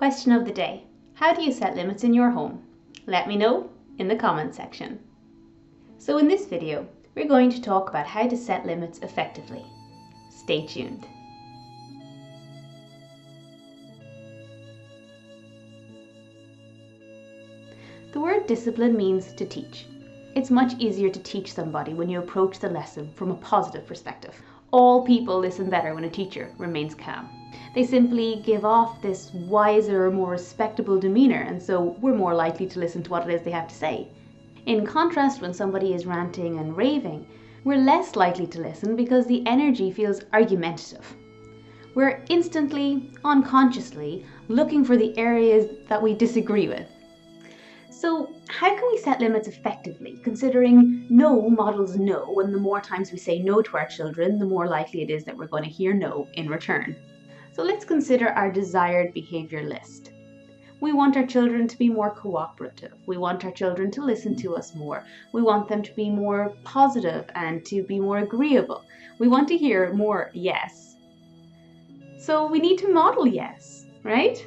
Question of the day. How do you set limits in your home? Let me know in the comments section. So in this video, we're going to talk about how to set limits effectively. Stay tuned. The word discipline means to teach. It's much easier to teach somebody when you approach the lesson from a positive perspective. All people listen better when a teacher remains calm. They simply give off this wiser, more respectable demeanor, and so we're more likely to listen to what it is they have to say. In contrast, when somebody is ranting and raving, we're less likely to listen because the energy feels argumentative. We're instantly, unconsciously, looking for the areas that we disagree with. So how can we set limits effectively, considering no models no, and the more times we say no to our children, the more likely it is that we're going to hear no in return. So let's consider our desired behavior list. We want our children to be more cooperative. We want our children to listen to us more. We want them to be more positive and to be more agreeable. We want to hear more yes. So we need to model yes, right?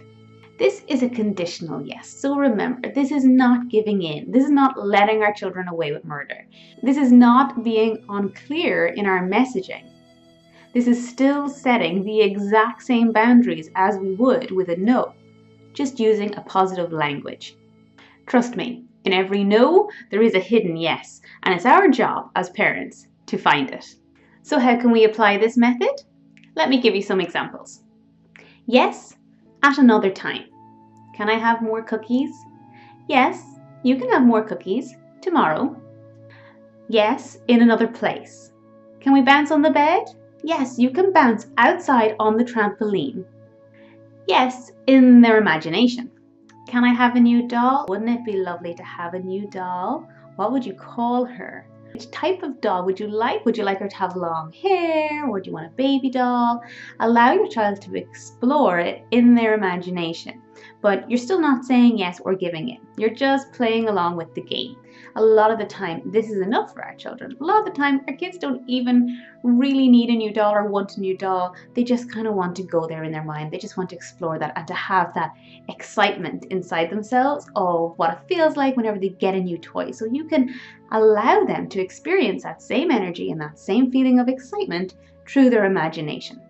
This is a conditional yes. So remember, this is not giving in. This is not letting our children away with murder. This is not being unclear in our messaging. This is still setting the exact same boundaries as we would with a no, just using a positive language. Trust me, in every no, there is a hidden yes, and it's our job as parents to find it. So how can we apply this method? Let me give you some examples. Yes, at another time. Can I have more cookies? Yes, you can have more cookies tomorrow. Yes, in another place. Can we bounce on the bed? Yes, you can bounce outside on the trampoline. Yes, in their imagination. Can I have a new doll? Wouldn't it be lovely to have a new doll? What would you call her? Which type of doll would you like? Would you like her to have long hair? Or do you want a baby doll? Allow your child to explore it in their imagination. But you're still not saying yes or giving in. You're just playing along with the game. A lot of the time, this is enough for our children. A lot of the time, our kids don't even really need a new doll or want a new doll. They just kind of want to go there in their mind. They just want to explore that and to have that excitement inside themselves of what it feels like whenever they get a new toy. So you can allow them to experience that same energy and that same feeling of excitement through their imagination.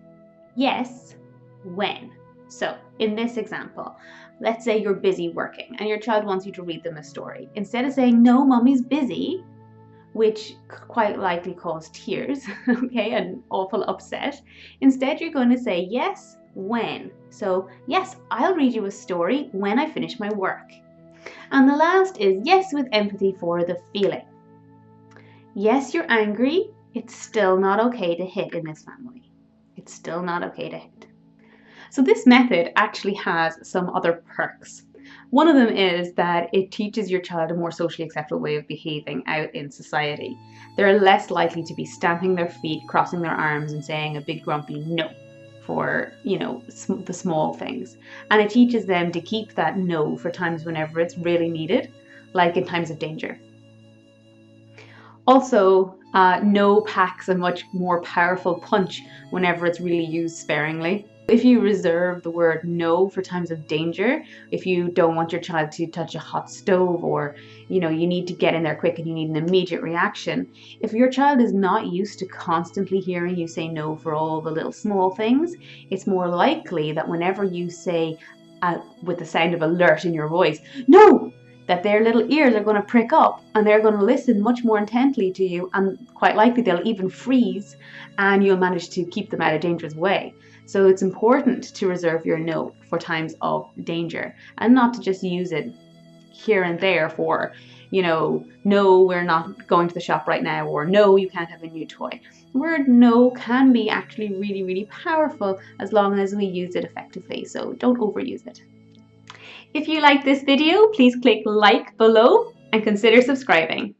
Yes, when? So in this example, let's say you're busy working and your child wants you to read them a story. Instead of saying, no, mommy's busy, which quite likely cause tears, okay, an awful upset, instead you're going to say, yes, when? So yes, I'll read you a story when I finish my work. And the last is yes with empathy for the feeling. Yes, you're angry. It's still not okay to hit in this family. It's still not okay to hit. So this method actually has some other perks. One of them is that it teaches your child a more socially acceptable way of behaving out in society. They're less likely to be stamping their feet, crossing their arms and saying a big grumpy no for, the small things. And it teaches them to keep that no for times whenever it's really needed, like in times of danger. Also, no packs a much more powerful punch whenever it's really used sparingly. If you reserve the word no for times of danger, if you don't want your child to touch a hot stove or, you need to get in there quick and you need an immediate reaction, if your child is not used to constantly hearing you say no for all the little small things, it's more likely that whenever you say, with the sound of alert in your voice, no, that their little ears are going to prick up and they're going to listen much more intently to you, and quite likely they'll even freeze and you'll manage to keep them out of danger's way. So it's important to reserve your no for times of danger and not to just use it here and there for, no, we're not going to the shop right now, or no, you can't have a new toy. The word no can be actually really, really powerful as long as we use it effectively. So don't overuse it. If you like this video, please click like below and consider subscribing.